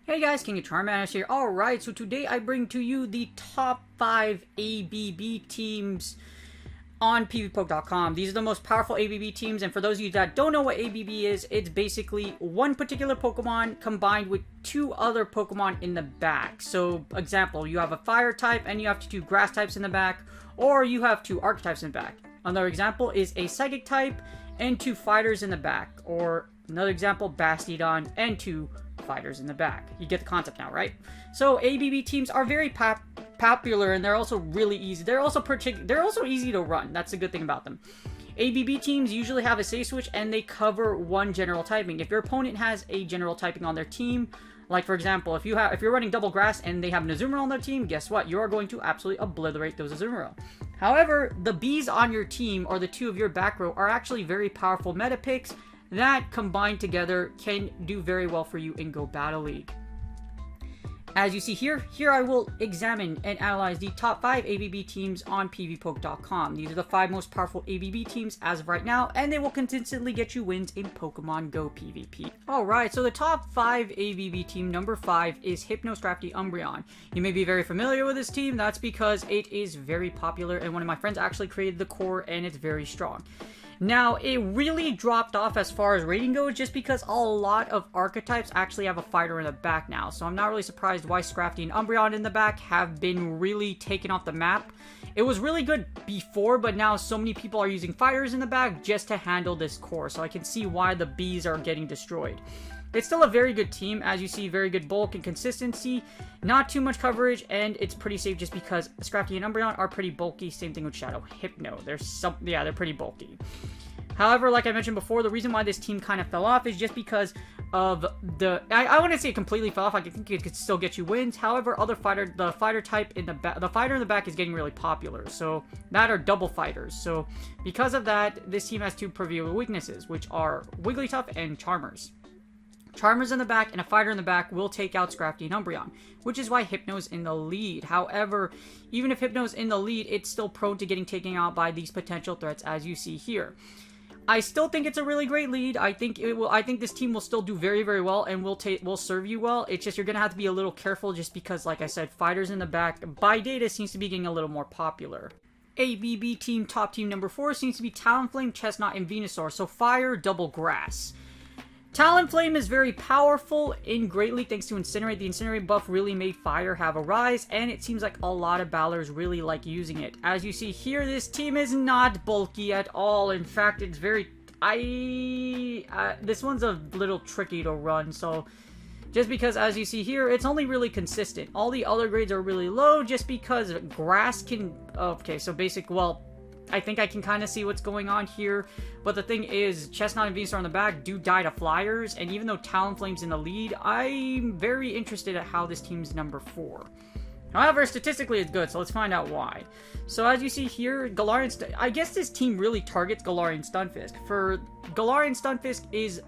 Hey guys, King of Charmander here. Alright, so today I bring to you the top 5 ABB teams on PvPoke.com. These are the most powerful ABB teams, and for those of you that don't know what ABB is, it's basically one particular Pokemon combined with 2 other Pokemon in the back. So, example, you have a fire type and you have 2 grass types in the back, or you have 2 archetypes in the back. Another example is a psychic type and 2 fighters in the back, or another example, Bastiodon and 2 fighters in the back. You get the concept now, right? So ABB teams are very popular, and they're also really easy. They're also easy to run. That's the good thing about them. ABB teams usually have a safe switch, and they cover one general typing. If your opponent has a general typing on their team, like for example, if you're running double grass and they have an Azumarill on their team, guess what? You are going to absolutely obliterate those Azumarill. However, the Bees on your team, or the 2 of your back row, are actually very powerful meta picks that combined together can do very well for you in Go Battle League. As you see here I will examine and analyze the top 5 ABB teams on PvPoke.com. These are the 5 most powerful ABB teams as of right now, and they will consistently get you wins in Pokemon Go PvP. Alright, so the top 5 ABB team, number 5 is Hypnoscrafty Umbreon. You may be very familiar with this team. That's because it is very popular, and one of my friends actually created the core, and it's very strong. Now, it really dropped off as far as rating goes just because a lot of archetypes actually have a fighter in the back now. So I'm not really surprised why Scrafty and Umbreon in the back have been really taken off the map. It was really good before, but now so many people are using fighters in the back just to handle this core. So I can see why the Bees are getting destroyed. It's still a very good team. As you see, very good bulk and consistency. Not too much coverage, and it's pretty safe just because Scrafty and Umbreon are pretty bulky. Same thing with Shadow Hypno. They're pretty bulky. However, like I mentioned before, the reason why this team kind of fell off is just because of I wouldn't say it completely fell off. I think it could still get you wins. However, the fighter type in the back, the fighter in the back is getting really popular. So that are double fighters. So because of that, this team has 2 previous weaknesses, which are Wigglytuff and Charmers. Charmers in the back and a fighter in the back will take out Scrafty and Umbreon, which is why Hypno's in the lead. However, even if Hypno's in the lead, it's still prone to getting taken out by these potential threats, as you see here. I still think it's a really great lead. I think this team will still do very, very well and will serve you well. It's just you're gonna have to be a little careful, just because, like I said, fighters in the back by data seems to be getting a little more popular. ABB team top team number 4 seems to be Talonflame, Chestnut, and Venusaur. So fire, double grass. Talonflame is very powerful in Great League thanks to Incinerate. The Incinerate buff really made fire have a rise, and it seems like a lot of battlers really like using it. As you see here, this team is not bulky at all. In fact, it's very... this one's a little tricky to run, so... Just because, as you see here, it's only really consistent. All the other grades are really low just because grass can... Okay, so well... I think I can kind of see what's going on here, but the thing is, Chestnut and Venusaur on the back do die to flyers, and even though Talonflame's in the lead, I'm very interested at how this team's number 4. However, statistically it's good, so let's find out why. So as you see here, Galarian... I guess this team really targets Galarian Stunfisk. For Galarian Stunfisk is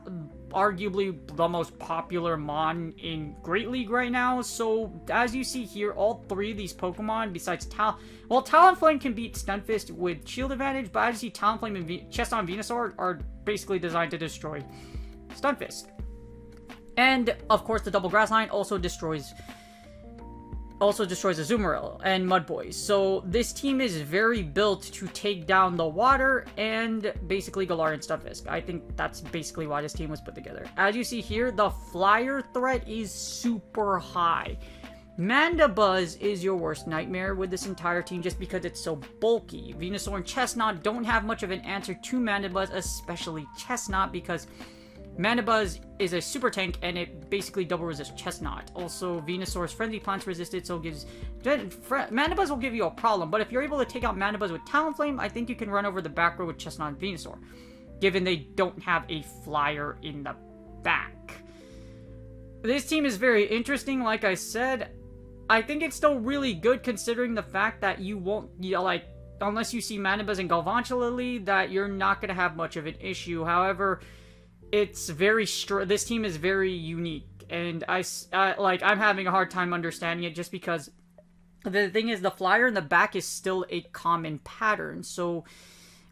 arguably the most popular mon in Great League right now, so as you see here, all 3 of these Pokemon, besides Talonflame can beat Stunfisk with shield advantage, but as you see, Talonflame and Chestnut and Venusaur are basically designed to destroy Stunfisk. And, of course, the double grass line also destroys Azumarill and Mudboys. So this team is very built to take down the water and basically Galarian Stunfisk. I think that's basically why this team was put together. As you see here, the flyer threat is super high. Mandibuzz is your worst nightmare with this entire team just because it's so bulky. Venusaur and Chestnut don't have much of an answer to Mandibuzz, especially Chestnut, because Mandibuzz is a super tank, and it basically double resists Chestnut. Also, Venusaur's Frenzy Plant's resisted, so Mandibuzz will give you a problem, but if you're able to take out Mandibuzz with Talonflame, I think you can run over the back row with Chestnut and Venusaur, given they don't have a flyer in the back. This team is very interesting, like I said. I think it's still really good considering the fact that you won't, unless you see Mandibuzz and Galvantula lead, that you're not going to have much of an issue. However, it's very this team is very unique, and I'm having a hard time understanding it just because the thing is the flyer in the back is still a common pattern. So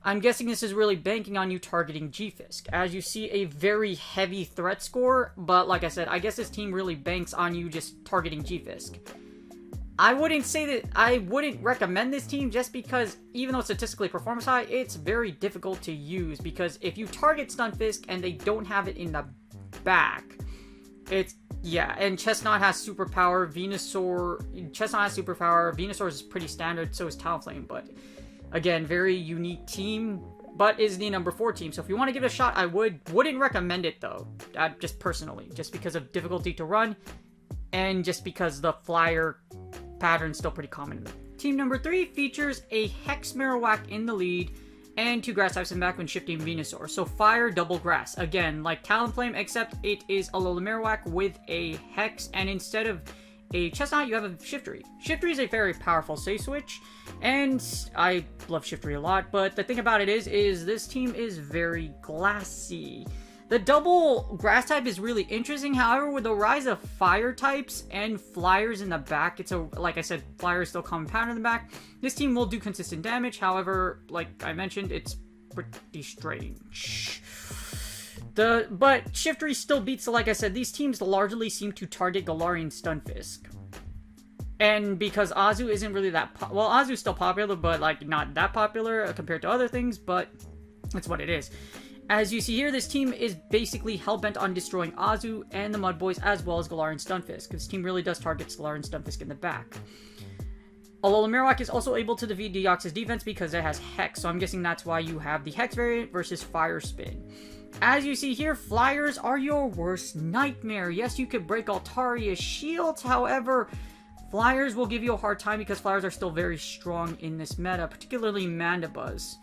I'm guessing this is really banking on you targeting G-Fisk. As you see, a very heavy threat score, but like I said, I guess this team really banks on you just targeting G-Fisk. I wouldn't recommend this team just because even though statistically performance high, it's very difficult to use because if you target Stunfisk and they don't have it in the back, and Chestnut has superpower, Chestnut has superpower, Venusaur is pretty standard, so is Talonflame, but again, very unique team, but is the number 4 team, so if you want to give it a shot, I wouldn't recommend it though, just personally, just because of difficulty to run, and just because the flyer pattern's still pretty common. Team number 3 features a Hex Marowak in the lead, and 2 grass types in back when shifting Venusaur. So fire, double grass. Again, like Talonflame, except it is a Alola Marowak with a Hex, and instead of a Chestnut, you have a Shiftry. Shiftry is a very powerful safe switch, and I love Shiftry a lot, but the thing about it is this team is very glassy. The double grass type is really interesting. However, with the rise of fire types and flyers in the back, like I said, flyers is still common pattern in the back. This team will do consistent damage. However, like I mentioned, it's pretty strange. But Shiftry still beats, so like I said, these teams largely seem to target Galarian Stunfisk. And because Azu isn't really that Azu's still popular, but like not that popular compared to other things, but that's what it is. As you see here, this team is basically hellbent on destroying Azu and the Mud Boys as well as Galarian Stunfisk. This team really does target Galarian Stunfisk in the back. Alola Marowak is also able to defeat Deoxys defense because it has Hex, so I'm guessing that's why you have the Hex variant versus Fire Spin. As you see here, Flyers are your worst nightmare. Yes, you could break Altaria's shields, however, Flyers will give you a hard time because Flyers are still very strong in this meta, particularly Mandibuzz.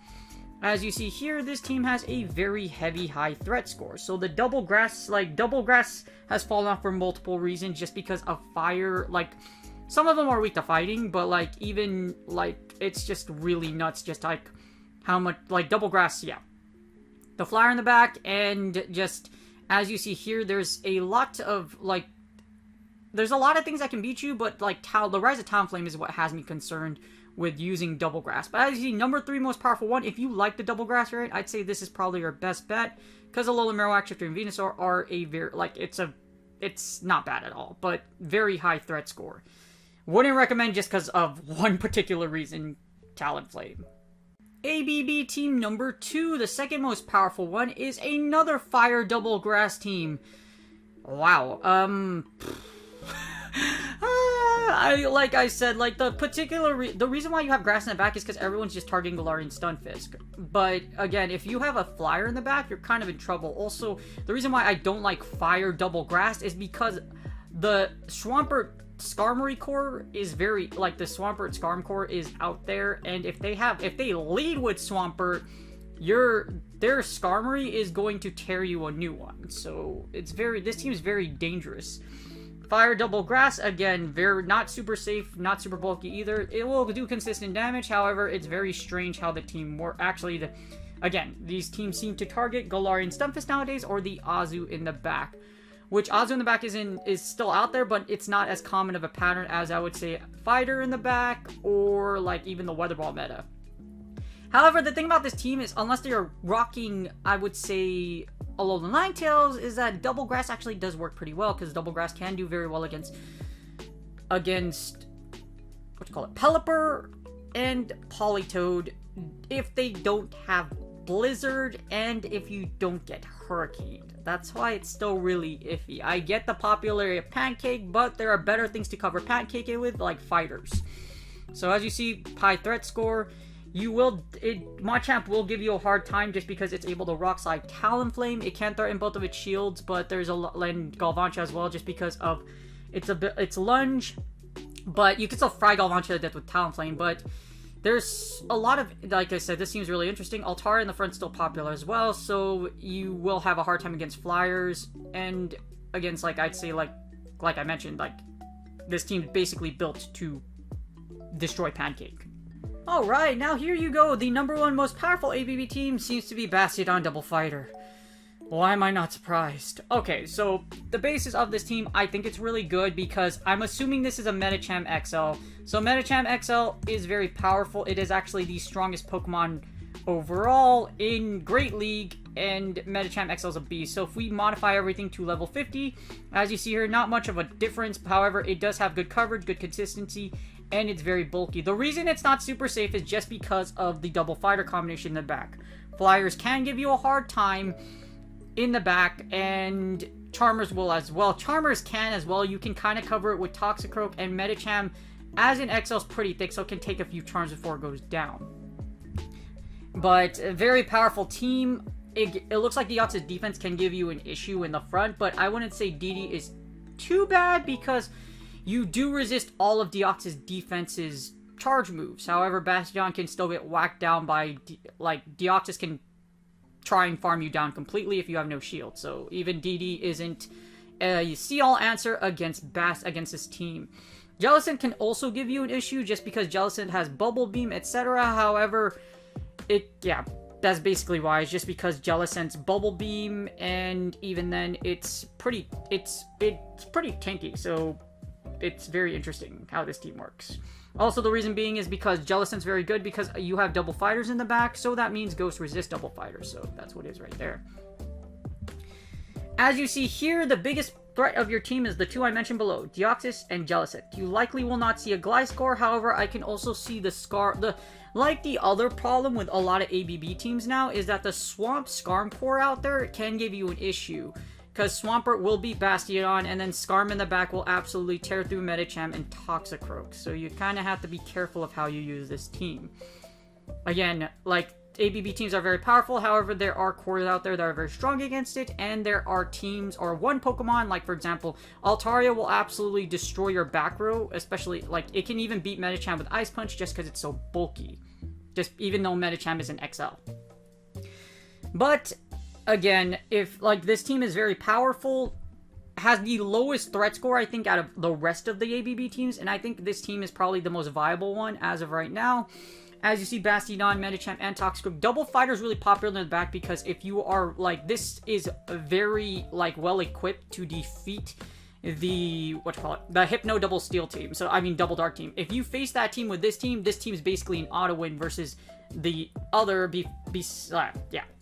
As you see here, this team has a very heavy high threat score. So the double grass has fallen off for multiple reasons just because of fire. Like, some of them are weak to fighting, but like, even like, it's just really nuts just like how much, like double grass, yeah. The flyer in the back, and just, as you see here, there's a lot of like, there's a lot of things that can beat you, but like the rise of Talonflame is what has me concerned with using double grass. But as you see, number 3 most powerful one, if you like the double grass variant, I'd say this is probably your best bet, because Alola Marowak, Shiftry, and Venusaur are a very, like, it's not bad at all, but very high threat score. Wouldn't recommend just because of one particular reason, Talonflame. ABB team number 2, the second most powerful one, is another fire double grass team. Wow, like I said, like the reason why you have grass in the back is because everyone's just targeting Galarian Stunfisk. But again, if you have a flyer in the back, you're kind of in trouble. Also, the reason why I don't like fire double grass is because the Swampert Skarmory core is very, like, the Swampert Skarm core is out there, and if they lead with Swampert, their Skarmory is going to tear you a new one. So this team is very dangerous. Fire double grass, again, not super safe, not super bulky either. It will do consistent damage, however, it's very strange how the team works. Actually, again, these teams seem to target Galarian Stunfisk nowadays, or the Azu in the back. Which Azu in the back is still out there, but it's not as common of a pattern as, I would say, Fighter in the back, or like even the Weather Ball meta. However, the thing about this team is, unless they are rocking, I would say, Alolan Ninetales, is that double grass actually does work pretty well, because double grass can do very well against Pelipper and Politoed if they don't have Blizzard and if you don't get Hurricaned. That's why it's still really iffy. I get the popularity of Pancake, but there are better things to cover Pancake with, like Fighters. So as you see, high threat score. Machamp will give you a hard time just because it's able to Rock Slide Talonflame. It can threaten both of its shields, but there's and Galvantula as well, just because of its lunge. But you can still fry Galvantula to death with Talonflame. But there's a lot of, like I said, this seems really interesting. Altaria in the front is still popular as well, so you will have a hard time against Flyers and against, like, I'd say, like I mentioned, like, this team's basically built to destroy Pancake. Alright, now here you go. The number 1 most powerful ABB team seems to be Bastiodon Double Fighter. Why am I not surprised? Okay, so the basis of this team, I think it's really good because I'm assuming this is a Medicham XL. So Medicham XL is very powerful. It is actually the strongest Pokemon overall in Great League, and Medicham XL is a beast. So if we modify everything to level 50, as you see here, not much of a difference. However, it does have good coverage, good consistency, and it's very bulky. The reason it's not super safe is just because of the double fighter combination in the back. Flyers can give you a hard time in the back, and Charmers will as well. Charmers can as well. You can kind of cover it with Toxicroak, and Medicham as an XL is pretty thick, so it can take a few charms before it goes down. But a very powerful team. It looks like Deoxys defense can give you an issue in the front, but I wouldn't say DD is too bad because you do resist all of Deoxys defense's charge moves. However, Bastion can still get whacked down by, Deoxys can try and farm you down completely if you have no shield. So even DD isn't a see-all answer against this team. Jellicent can also give you an issue just because Jellicent has Bubble Beam, etc. However, that's basically why. It's just because Jellicent's Bubble Beam, and even then, it's pretty tanky. So it's very interesting how this team works. Also, the reason being is because Jellicent's very good because you have double fighters in the back, so that means Ghost resist double fighters, so that's what it is right there. As you see here, the biggest threat of your team is the two I mentioned below, Deoxys and Jellicent. You likely will not see a Gliscor, however, I can also see the Scar... Like the other problem with a lot of ABB teams now is that the Swamp Scarm core out there can give you an issue. Because Swampert will beat Bastion, and then Scarm in the back will absolutely tear through Medicham and Toxicroak. So you kind of have to be careful of how you use this team. Again, like, ABB teams are very powerful, however, there are cores out there that are very strong against it, and there are teams, or one Pokemon, like, for example, Altaria will absolutely destroy your back row, especially, like, it can even beat Medicham with Ice Punch just because it's so bulky. Even though Medicham is an XL. But again, if, this team is very powerful, has the lowest threat score, I think, out of the rest of the ABB teams, and I think this team is probably the most viable one as of right now. As you see, Bastion, Medicham, and Toxicroak. Double Fighter is really popular in the back because if you are, this is very, well-equipped to defeat the, the Hypno Double Steel team. So, I mean, Double Dark team. If you face that team with this team is basically an auto-win versus the other,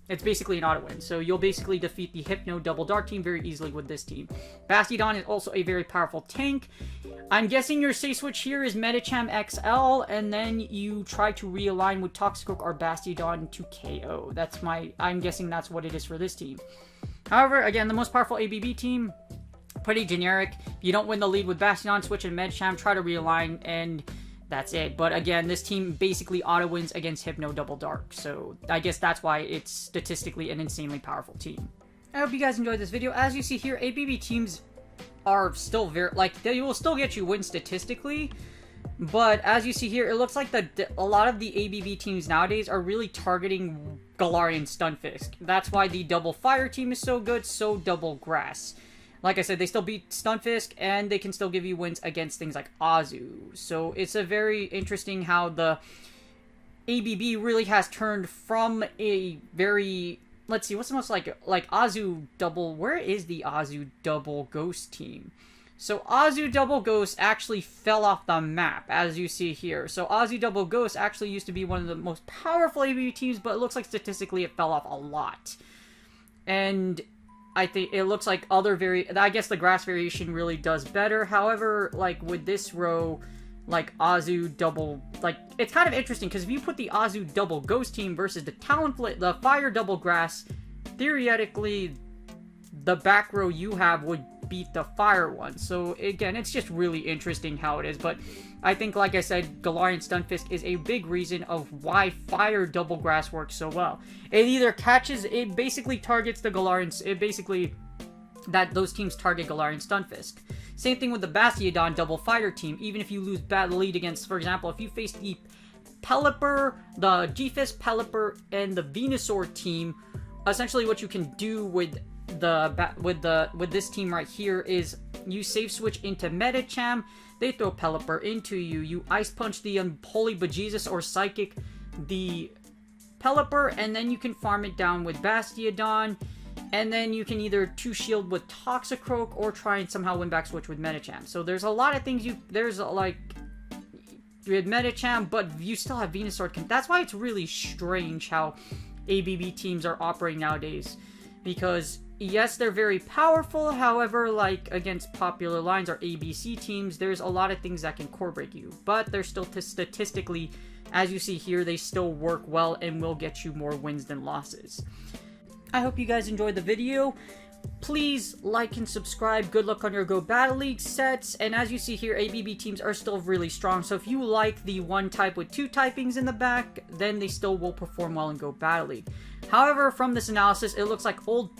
it's basically an auto-win. So you'll basically defeat the Hypno Double Dark team very easily with this team. Bastion is also a very powerful tank. I'm guessing your safe switch here is Medicham XL, and then you try to realign with Toxicroak or Bastion to KO. I'm guessing that's what it is for this team. However, again, the most powerful ABB team, pretty generic. If you don't win the lead with Bastion, switch in Medicham, try to realign, and that's it. But again, this team basically auto-wins against Hypno Double Dark. So I guess that's why it's statistically an insanely powerful team. I hope you guys enjoyed this video. As you see here, ABB teams are still very, they will still get you wins statistically. But as you see here, it looks like a lot of the ABB teams nowadays are really targeting Galarian Stunfisk. That's why the Double Fire team is so good, so Double Grass. Like I said, they still beat Stunfisk, and they can still give you wins against things like Azu. So it's a very interesting how the ABB really has turned from a very... Let's see, what's the most like Azu Double... Where is the Azu Double Ghost team? So Azu Double Ghost actually fell off the map, as you see here. So Azu Double Ghost actually used to be one of the most powerful ABB teams, but it looks like statistically it fell off a lot. And I think it looks like I guess the grass variation really does better. However, with this row, Azu Double, it's kind of interesting because if you put the Azu Double Ghost team versus the Fire Double Grass, theoretically, the back row you have would beat the Fire one. So again, it's just really interesting how it is. But I think, like I said, Galarian Stunfisk is a big reason of why Fire Double Grass works so well. It basically targets the Galarian, those teams target Galarian Stunfisk. Same thing with the Bastion Double Fighter team. Even if you lose bad lead against, for example, if you face the Pelipper, the G-Fist, Pelipper, and the Venusaur team, essentially what you can do with this team right here is you safe switch into Medicham, they throw Pelipper into you, you Ice Punch the Unholy Bejesus or Psychic the Pelipper, and then you can farm it down with Bastion, And then you can either 2-shield with Toxicroak or try and somehow win back switch with Medicham. So there's a lot of things there's like, with Medicham, but you still have Venusaur. That's why it's really strange how ABB teams are operating nowadays. Because, yes, they're very powerful, however, like, against popular lines or ABC teams, there's a lot of things that can core break you. But they're still statistically, as you see here, they still work well and will get you more wins than losses. I hope you guys enjoyed the video. Please like and subscribe. Good luck on your Go Battle League sets. And as you see here, ABB teams are still really strong. So if you like the one type with 2 typings in the back, then they still will perform well in Go Battle League. However, from this analysis, it looks like old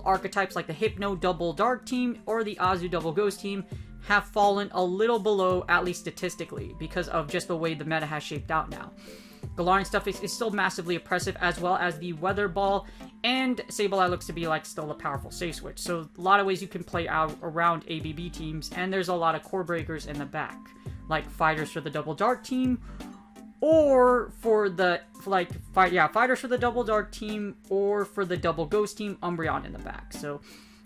archetypes like the Hypno Double Dark team or the Azu Double Ghost team have fallen a little below, at least statistically, because of just the way the meta has shaped out now. Galarian stuff is still massively oppressive, as well as the Weather Ball, and Sableye looks to be like still a powerful safe switch. So a lot of ways you can play out around ABB teams, and there's a lot of core breakers in the back, like Fighters for the Double Dark team, or for the Fighters for the Double Dark team, or for the Double Ghost team, Umbreon in the back. So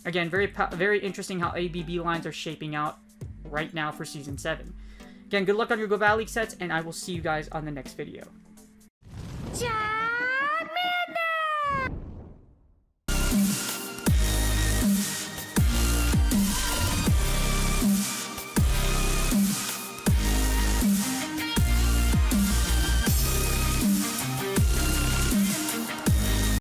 again, very interesting how ABB lines are shaping out right now for Season 7. Again, good luck on your Go Battle League sets, and I will see you guys on the next video.